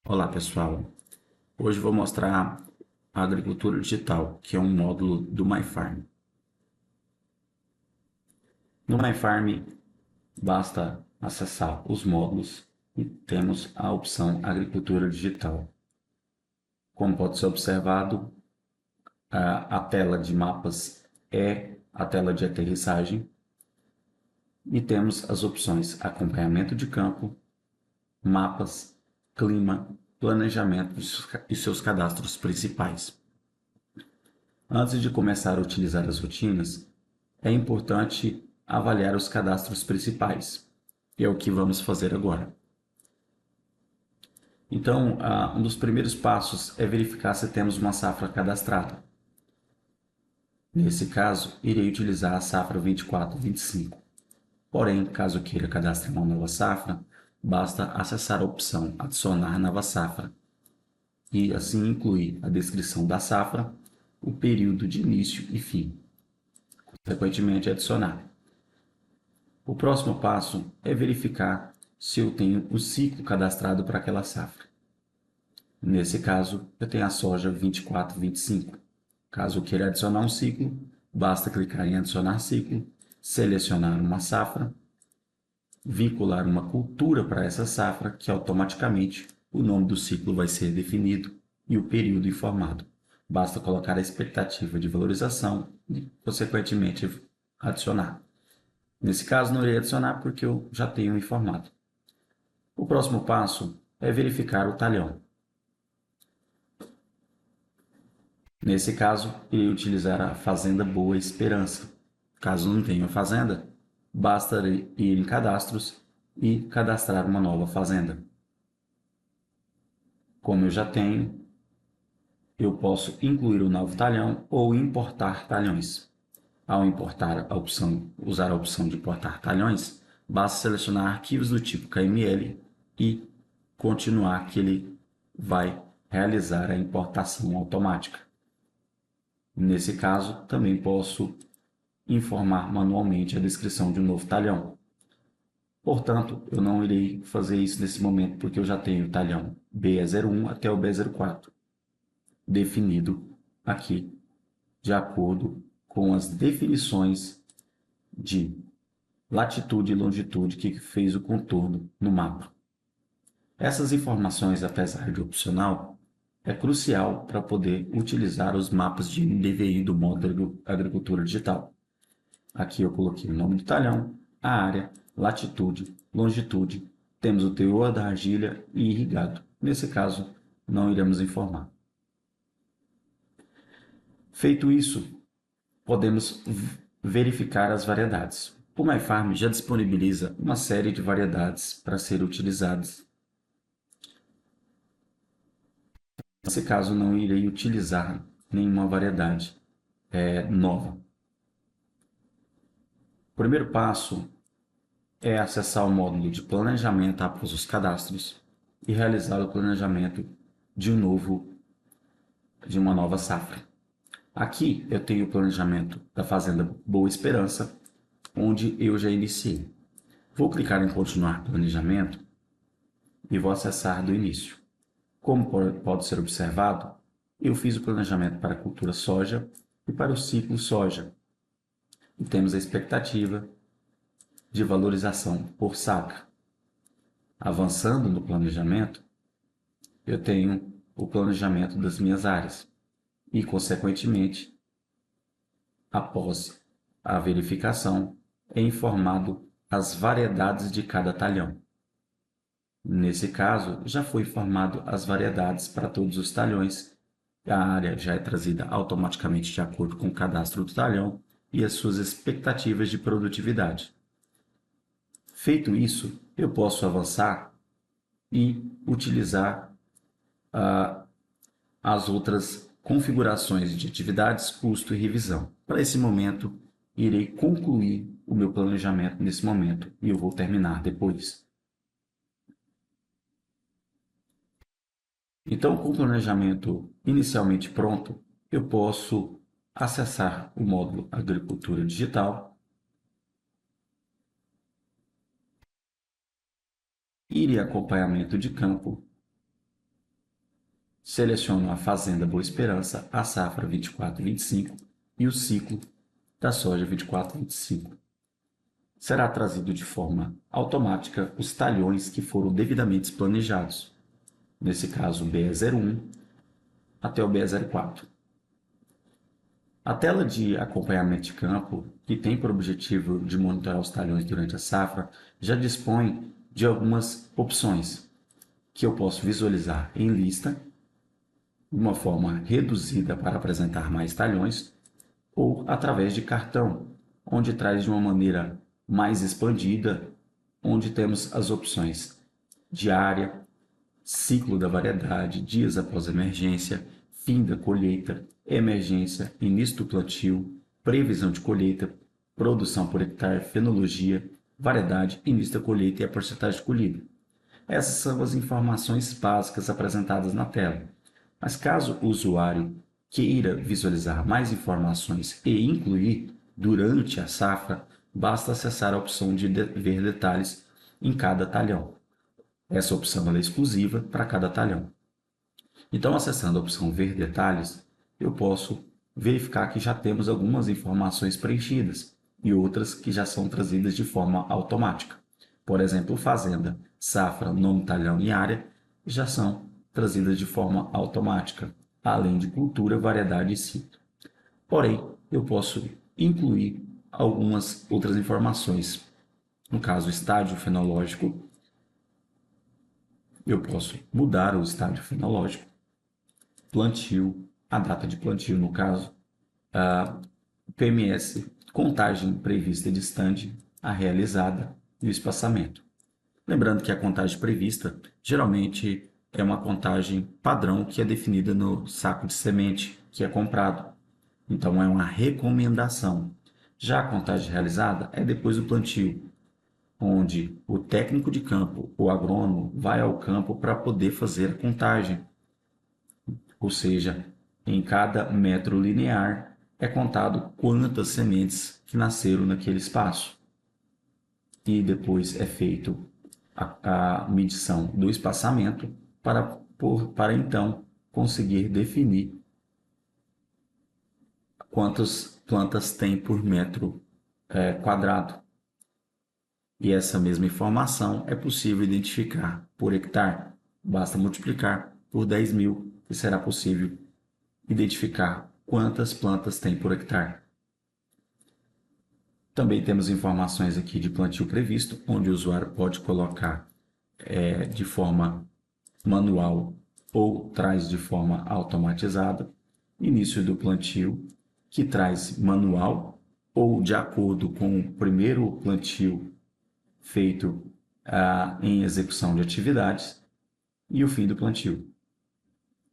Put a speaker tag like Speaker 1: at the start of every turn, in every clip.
Speaker 1: Olá pessoal, hoje vou mostrar a agricultura digital, que é um módulo do MyFarm. No MyFarm basta acessar os módulos e temos a opção agricultura digital. Como pode ser observado, a tela de mapas é a tela de aterrissagem e temos as opções acompanhamento de campo, mapas, clima, planejamento e seus cadastros principais. Antes de começar a utilizar as rotinas, é importante avaliar os cadastros principais, e é o que vamos fazer agora. Então, um dos primeiros passos é verificar se temos uma safra cadastrada. Nesse caso, irei utilizar a safra 24-25. Porém, caso queira cadastrar uma nova safra, basta acessar a opção Adicionar nova safra e assim incluir a descrição da safra, o período de início e fim. Consequentemente, adicionar. O próximo passo é verificar se eu tenho o ciclo cadastrado para aquela safra. Nesse caso, eu tenho a soja 24-25. Caso eu queira adicionar um ciclo, basta clicar em adicionar ciclo, selecionar uma safra, vincular uma cultura para essa safra, que automaticamente o nome do ciclo vai ser definido e o período informado. Basta colocar a expectativa de valorização e, consequentemente, adicionar. Nesse caso, não irei adicionar porque eu já tenho informado. O próximo passo é verificar o talhão. Nesse caso, irei utilizar a Fazenda Boa Esperança. Caso não tenha fazenda, basta ir em cadastros e cadastrar uma nova fazenda. Como eu já tenho, eu posso incluir o novo talhão ou importar talhões. Ao importar usar a opção de importar talhões, basta selecionar arquivos do tipo KML e continuar que ele vai realizar a importação automática. Nesse caso, também posso informar manualmente a descrição de um novo talhão. Portanto, eu não irei fazer isso nesse momento porque eu já tenho o talhão BE01 até o BE04 definido aqui de acordo com as definições de latitude e longitude que fez o contorno no mapa. Essas informações, apesar de opcional, é crucial para poder utilizar os mapas de NDVI do módulo Agricultura Digital. Aqui eu coloquei o nome do talhão, a área, latitude, longitude, temos o teor da argilha e irrigado. Nesse caso, não iremos informar. Feito isso, podemos verificar as variedades. O MyFarm já disponibiliza uma série de variedades para serem utilizadas. Nesse caso, não irei utilizar nenhuma variedade nova. O primeiro passo é acessar o módulo de planejamento após os cadastros e realizar o planejamento de uma nova safra. Aqui eu tenho o planejamento da Fazenda Boa Esperança, onde eu já iniciei. Vou clicar em continuar planejamento e vou acessar do início. Como pode ser observado, eu fiz o planejamento para a cultura soja e para o ciclo soja. E temos a expectativa de valorização por saca. Avançando no planejamento, eu tenho o planejamento das minhas áreas e, consequentemente, após a verificação, é informado as variedades de cada talhão. Nesse caso, já foi informado as variedades para todos os talhões. A área já é trazida automaticamente de acordo com o cadastro do talhão e as suas expectativas de produtividade. Feito isso, eu posso avançar e utilizar as outras configurações de atividades, custo e revisão. Para esse momento, irei concluir o meu planejamento nesse momento e eu vou terminar depois. Então, com o planejamento inicialmente pronto, eu posso acessar o módulo Agricultura Digital, ir em acompanhamento de campo Seleciono a Fazenda Boa Esperança, a safra 24-25 e o ciclo da soja 24-25. Será trazido de forma automática os talhões que foram devidamente planejados, nesse caso o BE01 até o BE04. A tela de acompanhamento de campo, que tem por objetivo de monitorar os talhões durante a safra, já dispõe de algumas opções que eu posso visualizar em lista, de uma forma reduzida para apresentar mais talhões, ou através de cartão, onde traz de uma maneira mais expandida, onde temos as opções diária, ciclo da variedade, dias após emergência, fim da colheita, emergência, início do plantio, previsão de colheita, produção por hectare, fenologia, variedade, início da colheita e a porcentagem de colhida. Essas são as informações básicas apresentadas na tela. Mas caso o usuário queira visualizar mais informações e incluir durante a safra, basta acessar a opção de ver detalhes em cada talhão. Essa opção é exclusiva para cada talhão. Então, acessando a opção Ver Detalhes, eu posso verificar que já temos algumas informações preenchidas e outras que já são trazidas de forma automática. Por exemplo, fazenda, safra, nome, talhão e área já são trazidas de forma automática, além de cultura, variedade e ciclo. Porém, eu posso incluir algumas outras informações. No caso, estágio fenológico, eu posso mudar o estágio fenológico, plantio, a data de plantio no caso, a PMS, contagem prevista de stand, a realizada e o espaçamento. Lembrando que a contagem prevista geralmente é uma contagem padrão que é definida no saco de semente que é comprado. Então é uma recomendação. Já a contagem realizada é depois do plantio, onde o técnico de campo, o agrônomo, vai ao campo para poder fazer a contagem. Ou seja, em cada metro linear é contado quantas sementes que nasceram naquele espaço. E depois é feito a medição do espaçamento para então conseguir definir quantas plantas tem por metro quadrado. E essa mesma informação é possível identificar por hectare. Basta multiplicar por 10.000 e será possível identificar quantas plantas tem por hectare. Também temos informações aqui de plantio previsto, onde o usuário pode colocar de forma manual ou traz de forma automatizada. Início do plantio, que traz manual ou de acordo com o primeiro plantio feito em execução de atividades, e o fim do plantio,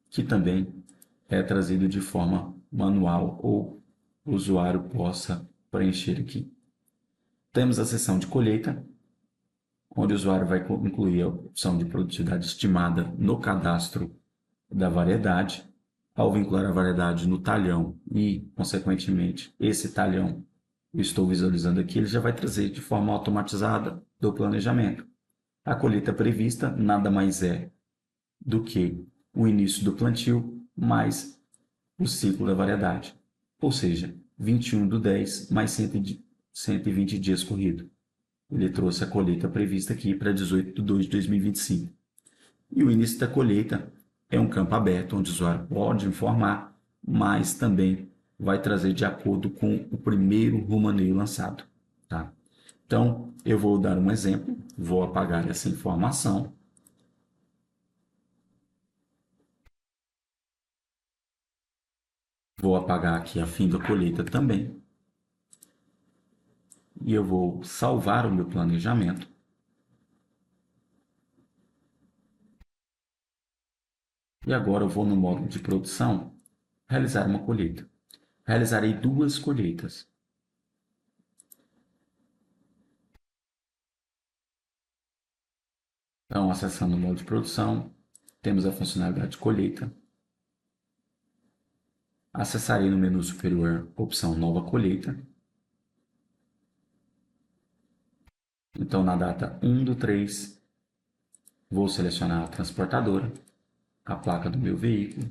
Speaker 1: que também é trazido de forma manual ou o usuário possa preencher aqui. Temos a seção de colheita, onde o usuário vai incluir a opção de produtividade estimada no cadastro da variedade. Ao vincular a variedade no talhão e, consequentemente, esse talhão eu estou visualizando aqui, ele já vai trazer de forma automatizada do planejamento. A colheita prevista nada mais é do que o início do plantio mais o ciclo da variedade, ou seja, 21/10 mais 120 dias corrido. Ele trouxe a colheita prevista aqui para 18/2/2025. E o início da colheita é um campo aberto onde o usuário pode informar, mas também vai trazer de acordo com o primeiro rumaneio lançado. Tá? Então, eu vou dar um exemplo, vou apagar essa informação. Vou apagar aqui a fim da colheita também. E eu vou salvar o meu planejamento. E agora eu vou no modo de produção, realizar uma colheita. Realizarei 2 colheitas. Então, acessando o modo de produção, temos a funcionalidade de colheita. Acessarei no menu superior a opção Nova Colheita. Então, na data 1/3, vou selecionar a transportadora. a placa do meu veículo,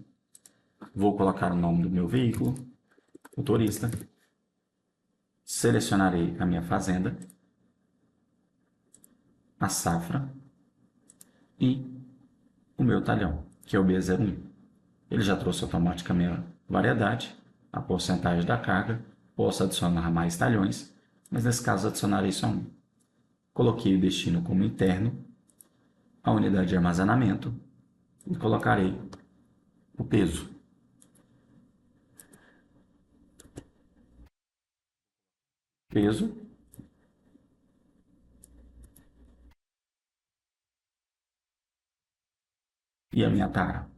Speaker 1: vou colocar o nome do meu veículo, motorista, selecionarei a minha fazenda, a safra e o meu talhão, que é o B01. Ele já trouxe automaticamente a variedade, a porcentagem da carga, posso adicionar mais talhões, mas nesse caso adicionarei só um. Coloquei o destino como interno, a unidade de armazenamento e colocarei o peso. Peso e a minha tara.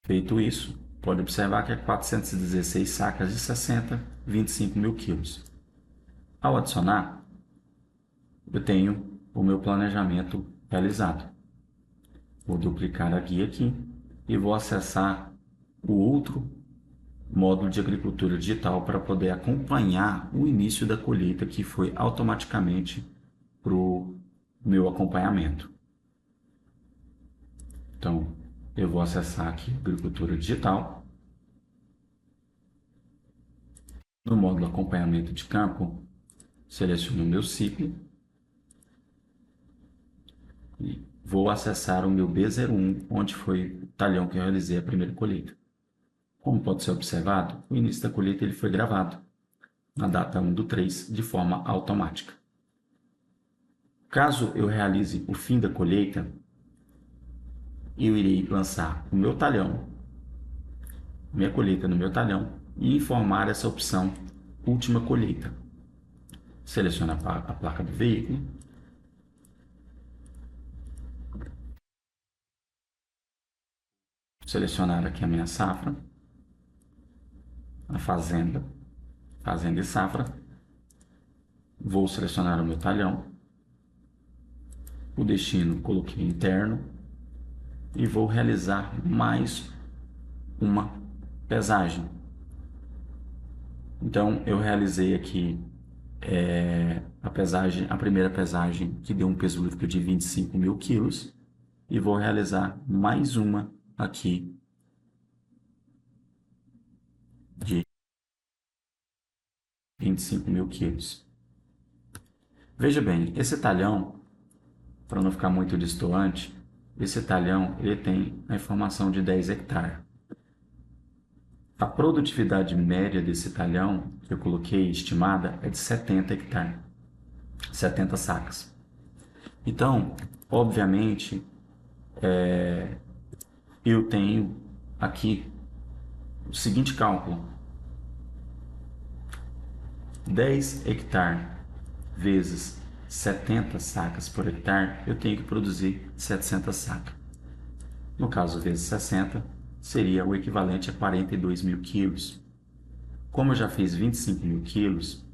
Speaker 1: Feito isso, pode observar que é 416 sacas de 60, 25 mil quilos. Ao adicionar, eu tenho o meu planejamento realizado. Vou duplicar a guia aqui e vou acessar o outro módulo de agricultura digital para poder acompanhar o início da colheita que foi automaticamente para o meu acompanhamento. Então, eu vou acessar aqui agricultura digital. No módulo acompanhamento de campo, seleciono o meu ciclo e vou acessar o meu B01, onde foi o talhão que eu realizei a primeira colheita. Como pode ser observado, o início da colheita ele foi gravado na data 1/3 de forma automática. Caso eu realize o fim da colheita, eu irei lançar o meu talhão, minha colheita no meu talhão e informar essa opção última colheita. Seleciono a placa do veículo, selecionar aqui a minha safra, a fazenda e safra, vou selecionar o meu talhão, o destino coloquei interno e vou realizar mais uma pesagem. Então eu realizei aqui a primeira pesagem que deu um peso líquido de 25 mil quilos e vou realizar mais uma aqui de 25 mil quilos. Veja bem, esse talhão, para não ficar muito distoante, esse talhão ele tem a informação de 10 hectares. A produtividade média desse talhão que eu coloquei estimada é de 70 hectares, 70 sacas. Então, obviamente, eu tenho aqui o seguinte cálculo: 10 hectares vezes 70 sacas por hectare, eu tenho que produzir 700 sacas. No caso, vezes 60, seria o equivalente a 42 mil quilos. Como eu já fiz 25 mil quilos,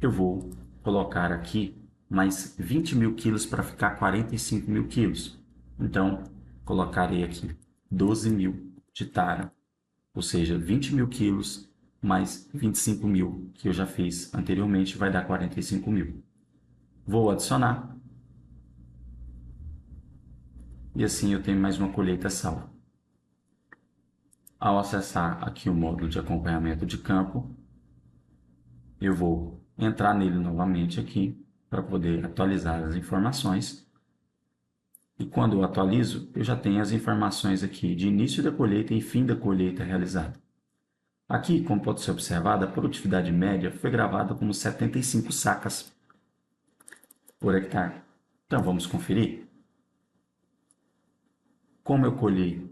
Speaker 1: eu vou colocar aqui mais 20 mil quilos para ficar 45 mil quilos. Então, colocarei aqui 12 mil de tara, ou seja, 20 mil quilos mais 25 mil que eu já fiz anteriormente vai dar 45 mil. Vou adicionar e assim eu tenho mais uma colheita salva. Ao acessar aqui o módulo de acompanhamento de campo, eu vou entrar nele novamente aqui para poder atualizar as informações. E quando eu atualizo, eu já tenho as informações aqui de início da colheita e fim da colheita realizada. Aqui, como pode ser observado, a produtividade média foi gravada como 75 sacas por hectare. Então vamos conferir. Como eu colhi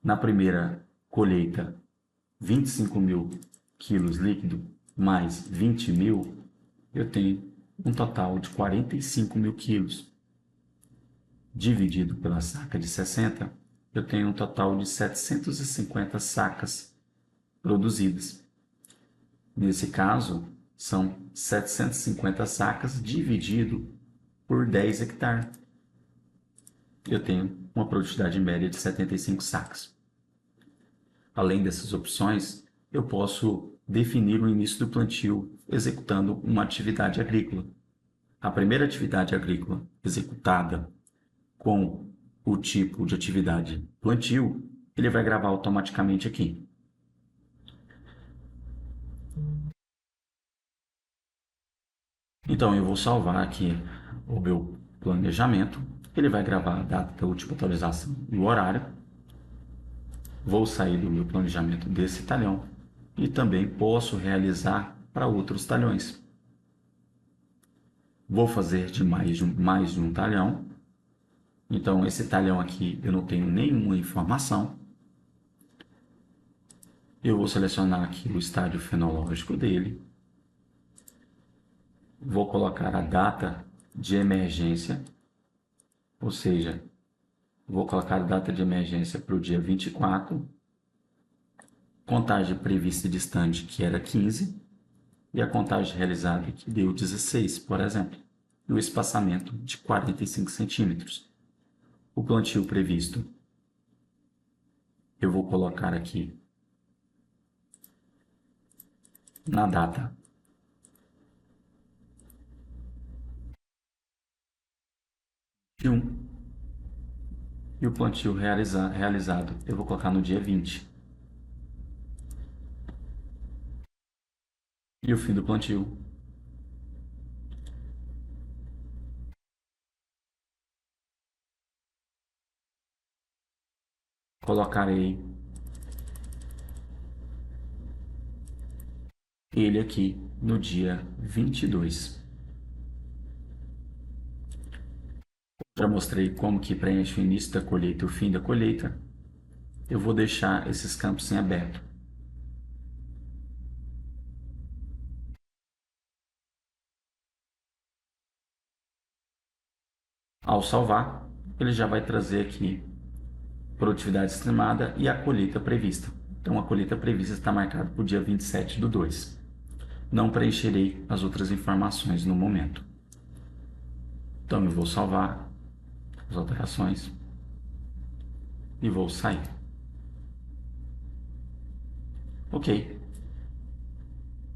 Speaker 1: na primeira colheita 25 mil quilos líquido mais 20 mil, eu tenho um total de 45 mil quilos. Dividido pela saca de 60, eu tenho um total de 750 sacas produzidas. Nesse caso, são 750 sacas dividido por 10 hectares. Eu tenho uma produtividade média de 75 sacas. Além dessas opções, eu posso definir o início do plantio executando uma atividade agrícola. A primeira atividade agrícola executada com o tipo de atividade plantio, ele vai gravar automaticamente aqui. Então eu vou salvar aqui o meu planejamento, ele vai gravar a data da última atualização e o horário. Vou sair do meu planejamento desse talhão e também posso realizar para outros talhões. Vou fazer de mais de um talhão. Então, esse talhão aqui eu não tenho nenhuma informação. Eu vou selecionar aqui o estádio fenológico dele. Vou colocar a data de emergência, ou seja, vou colocar a data de emergência para o dia 24, contagem prevista e distante, que era 15, e a contagem realizada, que deu 16, por exemplo, e o espaçamento de 45 centímetros. O plantio previsto, eu vou colocar aqui na data de 1 e o plantio realizado eu vou colocar no dia 20. E o fim do plantio. Colocarei ele aqui no dia 22. Já mostrei como que preenche o início da colheita e o fim da colheita. Eu vou deixar esses campos em aberto. Ao salvar, ele já vai trazer aqui produtividade estimada e a colheita prevista. Então, a colheita prevista está marcada para o dia 27/2. Não preencherei as outras informações no momento. Então, eu vou salvar as alterações e vou sair. Ok.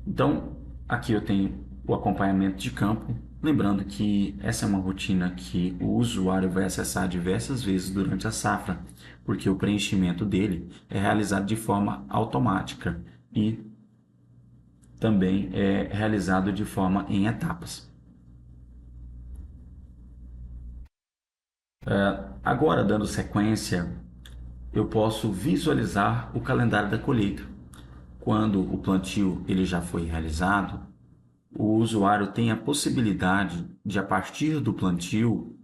Speaker 1: Então, aqui eu tenho o acompanhamento de campo. Lembrando que essa é uma rotina que o usuário vai acessar diversas vezes durante a safra, porque o preenchimento dele é realizado de forma automática e também é realizado de forma em etapas. Agora, dando sequência, eu posso visualizar o calendário da colheita. Quando o plantio ele já foi realizado, o usuário tem a possibilidade de, a partir do plantio,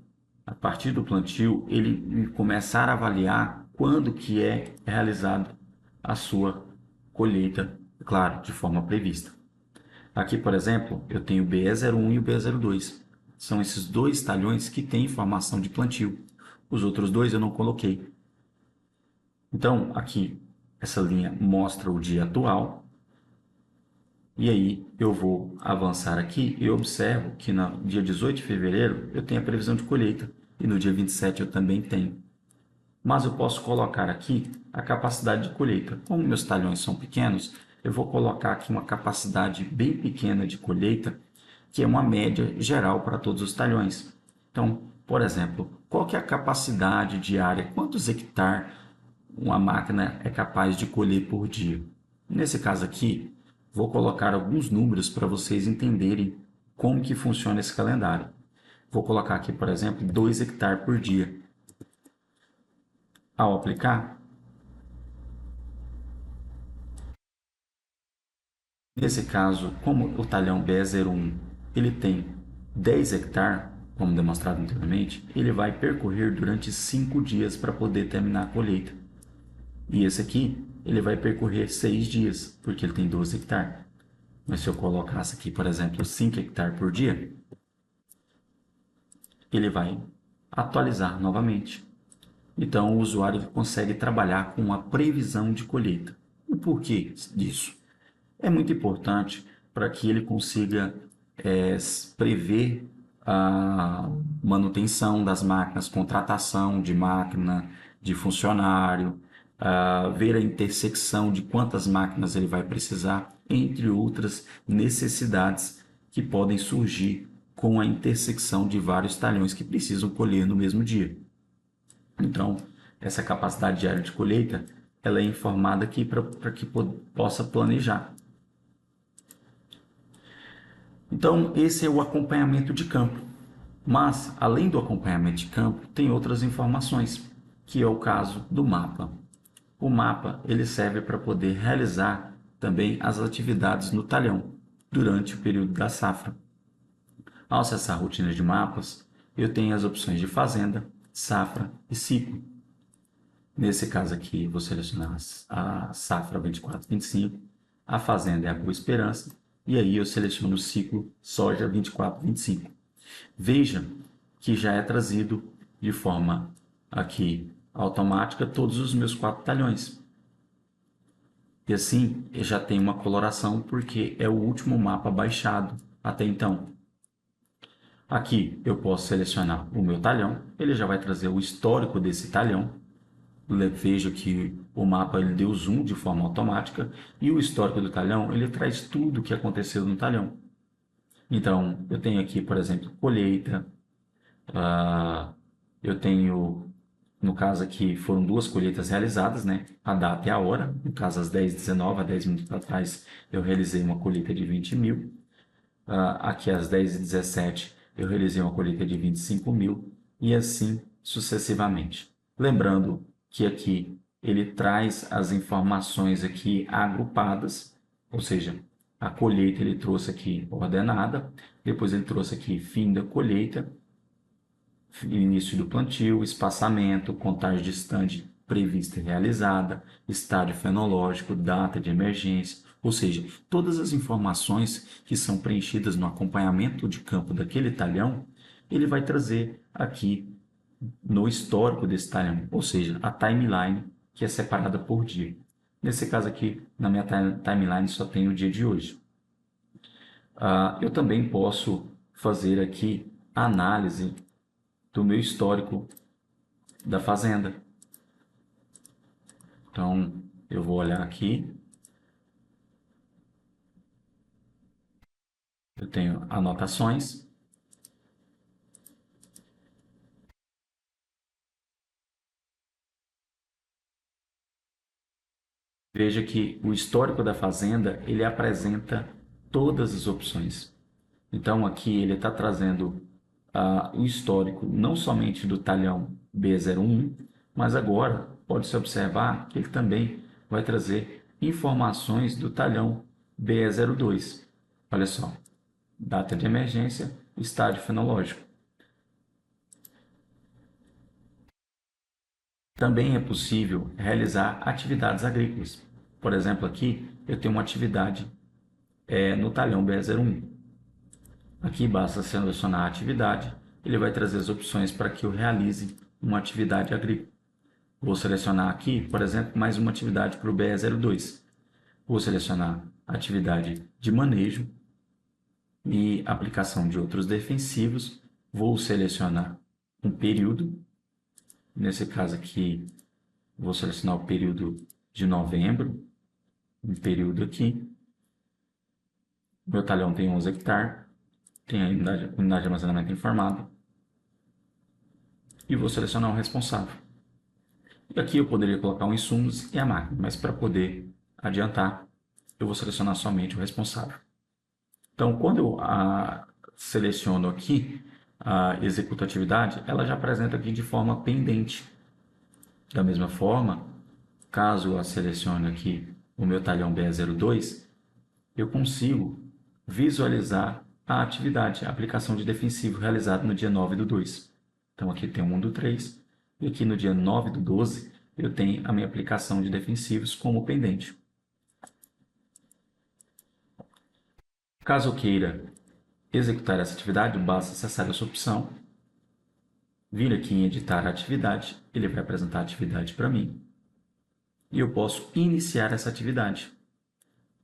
Speaker 1: ele começar a avaliar quando que é realizada a sua colheita, claro, de forma prevista. Aqui, por exemplo, eu tenho o BE01 e o BE02. São esses dois talhões que têm informação de plantio. Os outros dois eu não coloquei. Então, aqui, essa linha mostra o dia atual. E aí, eu vou avançar aqui e observo que no dia 18 de fevereiro eu tenho a previsão de colheita. E no dia 27 eu também tenho. Mas eu posso colocar aqui a capacidade de colheita. Como meus talhões são pequenos, eu vou colocar aqui uma capacidade bem pequena de colheita, que é uma média geral para todos os talhões. Então, por exemplo, qual que é a capacidade diária? Quantos hectares uma máquina é capaz de colher por dia? Nesse caso aqui, vou colocar alguns números para vocês entenderem como que funciona esse calendário. Vou colocar aqui, por exemplo, 2 hectares por dia. Ao aplicar, nesse caso, como o talhão BE01 ele tem 10 hectares, como demonstrado anteriormente, ele vai percorrer durante 5 dias para poder terminar a colheita. E esse aqui, ele vai percorrer 6 dias, porque ele tem 12 hectares. Mas se eu colocasse aqui, por exemplo, 5 hectares por dia, ele vai atualizar novamente. Então, o usuário consegue trabalhar com a previsão de colheita. O porquê disso? É muito importante para que ele consiga prever a manutenção das máquinas, contratação de máquina, de funcionário, ver a intersecção de quantas máquinas ele vai precisar, entre outras necessidades que podem surgir com a intersecção de vários talhões que precisam colher no mesmo dia. Então, essa capacidade diária de colheita ela é informada aqui para que possa planejar. Então, esse é o acompanhamento de campo. Mas, além do acompanhamento de campo, tem outras informações, que é o caso do mapa. O mapa ele serve para poder realizar também as atividades no talhão durante o período da safra. Ao acessar a rotina de mapas, eu tenho as opções de fazenda, safra e ciclo. Nesse caso aqui, vou selecionar a safra 24-25, a fazenda é a Boa Esperança, e aí eu seleciono o ciclo soja 24-25. Veja que já é trazido de forma aqui automática todos os meus 4 talhões. E assim eu já tenho uma coloração porque é o último mapa baixado até então. Aqui eu posso selecionar o meu talhão, ele já vai trazer o histórico desse talhão. Veja que o mapa ele deu zoom de forma automática e o histórico do talhão ele traz tudo o que aconteceu no talhão. Então eu tenho aqui, por exemplo, colheita, eu tenho, no caso aqui, foram 2 colheitas realizadas, né? A data e a hora. No caso, às 10h19, há 10 minutos atrás, eu realizei uma colheita de 20 mil. Aqui, às 10h17, eu realizei uma colheita de 25 mil. E assim sucessivamente. Lembrando que aqui ele traz as informações aqui agrupadas, ou seja, a colheita ele trouxe aqui ordenada, depois ele trouxe aqui fim da colheita, início do plantio, espaçamento, contagem de estande prevista e realizada, estádio fenológico, data de emergência, ou seja, todas as informações que são preenchidas no acompanhamento de campo daquele talhão, ele vai trazer aqui no histórico desse talhão, ou seja, a timeline que é separada por dia. Nesse caso aqui, na minha timeline só tem o dia de hoje. Eu também posso fazer aqui a análise do meu histórico da fazenda. Então, eu vou olhar aqui. Eu tenho anotações. Veja que o histórico da fazenda, ele apresenta todas as opções. Então, aqui ele está trazendo o histórico não somente do talhão B01, mas agora pode-se observar que ele também vai trazer informações do talhão B02. Olha só, data de emergência, estádio fenológico. Também é possível realizar atividades agrícolas. Por exemplo, aqui eu tenho uma atividade no talhão B01. Aqui basta selecionar a atividade, ele vai trazer as opções para que eu realize uma atividade agrícola. Vou selecionar aqui, por exemplo, mais uma atividade para o BE02. Vou selecionar atividade de manejo e aplicação de outros defensivos. Vou selecionar um período. Nesse caso aqui, vou selecionar o período de novembro, um período aqui. Meu talhão tem 11 hectares, tem a unidade de armazenamento informada. E vou selecionar o responsável. E aqui eu poderia colocar o insumos e a máquina, mas para poder adiantar, eu vou selecionar somente o responsável. Então, quando eu seleciono aqui a executatividade, ela já apresenta aqui de forma pendente. Da mesma forma, caso eu selecione aqui o meu talhão BE02, eu consigo visualizar a atividade, a aplicação de defensivo realizada no dia 9/2. Então, aqui tem o 1/3, e aqui no dia 9/12, eu tenho a minha aplicação de defensivos como pendente. Caso eu queira executar essa atividade, basta acessar essa opção, vir aqui em editar a atividade, ele vai apresentar a atividade para mim, e eu posso iniciar essa atividade.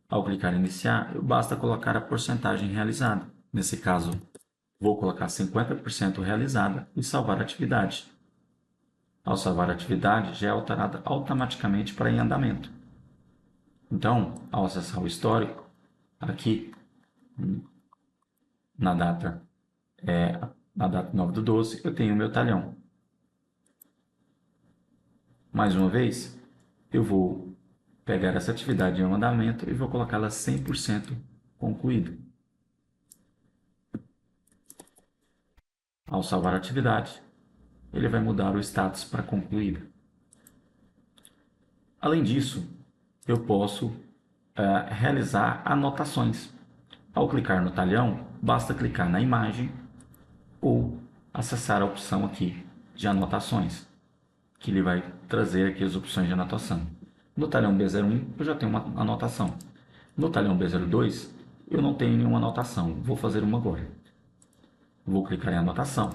Speaker 1: Ao clicar em iniciar, basta colocar a porcentagem realizada. Nesse caso, vou colocar 50% realizada e salvar a atividade. Ao salvar a atividade, já é alterada automaticamente para em andamento. Então, ao acessar o histórico, aqui na data, na data 9/12, eu tenho o meu talhão. Mais uma vez, eu vou pegar essa atividade em andamento e vou colocá-la 100% concluída. Ao salvar a atividade, ele vai mudar o status para concluída. Além disso, eu posso realizar anotações. Ao clicar no talhão, basta clicar na imagem ou acessar a opção aqui de anotações, que ele vai trazer aqui as opções de anotação. No talhão B01 eu já tenho uma anotação. No talhão B02 eu não tenho nenhuma anotação, vou fazer uma agora. Vou clicar em anotação,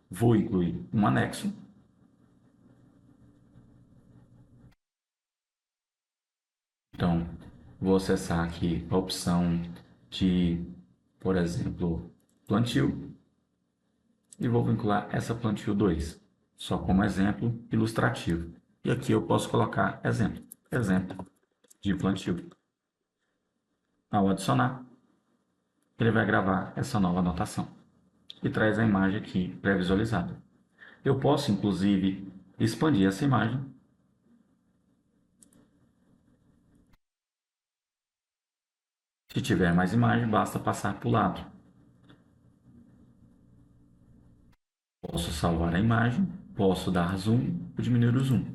Speaker 1: vou incluir um anexo. Então, vou acessar aqui a opção de, por exemplo, plantio e vou vincular essa plantio 2, só como exemplo ilustrativo. E aqui eu posso colocar exemplo de plantio. Ao adicionar, ele vai gravar essa nova anotação e traz a imagem aqui pré-visualizada. Eu posso, inclusive, expandir essa imagem Se tiver mais imagem, basta passar para o lado. Posso salvar a imagem, posso dar zoom ou diminuir o zoom.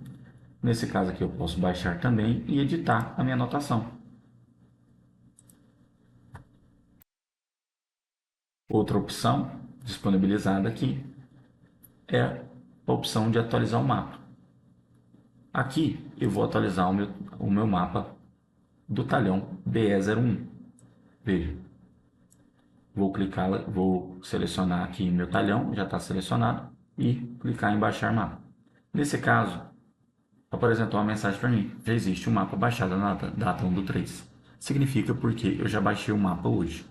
Speaker 1: Nesse caso aqui eu posso baixar também e editar a minha anotação. Outra opção disponibilizada aqui é a opção de atualizar o mapa. Aqui eu vou atualizar o meu mapa do talhão BE01. Veja, vou selecionar aqui meu talhão, já está selecionado, e clicar em baixar mapa. Nesse caso, apresentou uma mensagem para mim: já existe um mapa baixado na data 1/3. Significa porque eu já baixei o mapa hoje.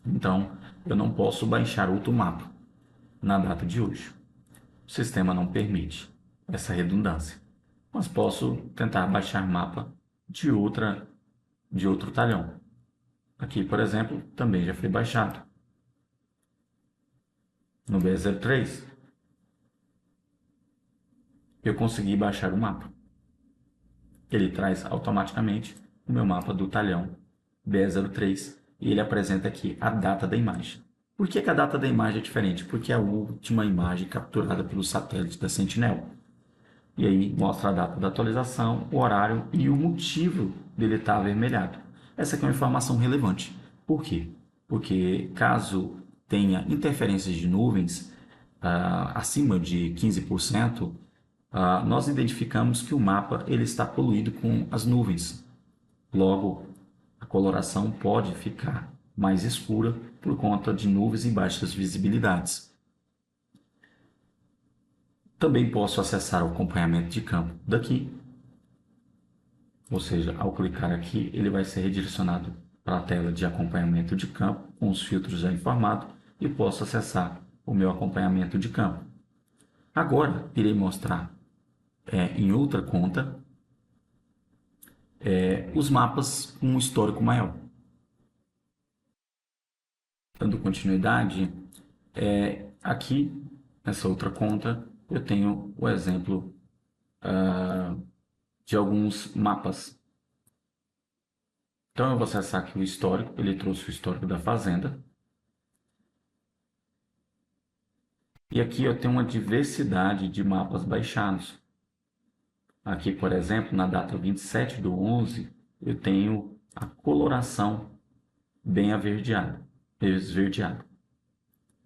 Speaker 1: Então, eu não posso baixar outro mapa na data de hoje. O sistema não permite essa redundância. Mas posso tentar baixar mapa de outro talhão. Aqui, por exemplo, também já foi baixado. No B03, eu consegui baixar o mapa. Ele traz automaticamente o meu mapa do talhão B03 e ele apresenta aqui a data da imagem. Por que a data da imagem é diferente? Porque é a última imagem capturada pelo satélite da Sentinel. E aí mostra a data da atualização, o horário e o motivo dele estar avermelhado. Essa aqui é uma informação relevante. Por quê? Porque caso tenha interferências de nuvens acima de 15%, nós identificamos que o mapa ele está poluído com as nuvens. Logo, a coloração pode ficar mais escura por conta de nuvens e baixas visibilidades. Também posso acessar o acompanhamento de campo daqui, ou seja, ao clicar aqui, ele vai ser redirecionado para a tela de acompanhamento de campo com os filtros já informados e posso acessar o meu acompanhamento de campo. Agora, irei mostrar em outra conta os mapas com um histórico maior. Dando continuidade, aqui nessa outra conta eu tenho o exemplo de alguns mapas. Então eu vou acessar aqui o histórico, ele trouxe o histórico da fazenda. E aqui eu tenho uma diversidade de mapas baixados. Aqui, por exemplo, na data 27/11, eu tenho a coloração bem esverdeada.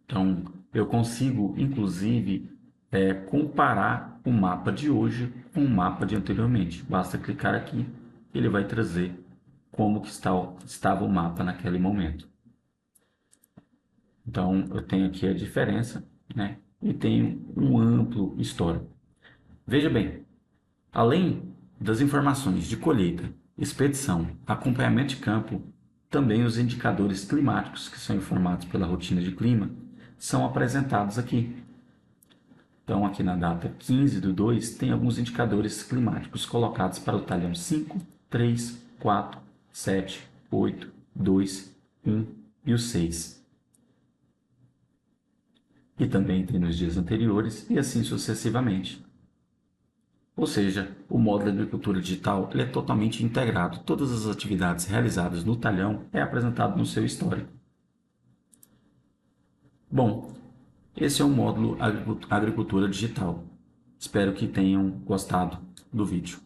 Speaker 1: Então, eu consigo, inclusive, comparar o mapa de hoje com o mapa de anteriormente. Basta clicar aqui, ele vai trazer como que estava o mapa naquele momento. Então, eu tenho aqui a diferença, né? E tenho um amplo histórico. Veja bem, além das informações de colheita, expedição, acompanhamento de campo, também os indicadores climáticos que são informados pela rotina de clima são apresentados aqui. Então, aqui na data 15/2, tem alguns indicadores climáticos colocados para o talhão 5, 3, 4, 7, 8, 2, 1 e o 6. E também tem nos dias anteriores e assim sucessivamente. Ou seja, o módulo de agricultura digital ele é totalmente integrado. Todas as atividades realizadas no talhão é apresentado no seu histórico. Bom, esse é o módulo Agricultura Digital. Espero que tenham gostado do vídeo.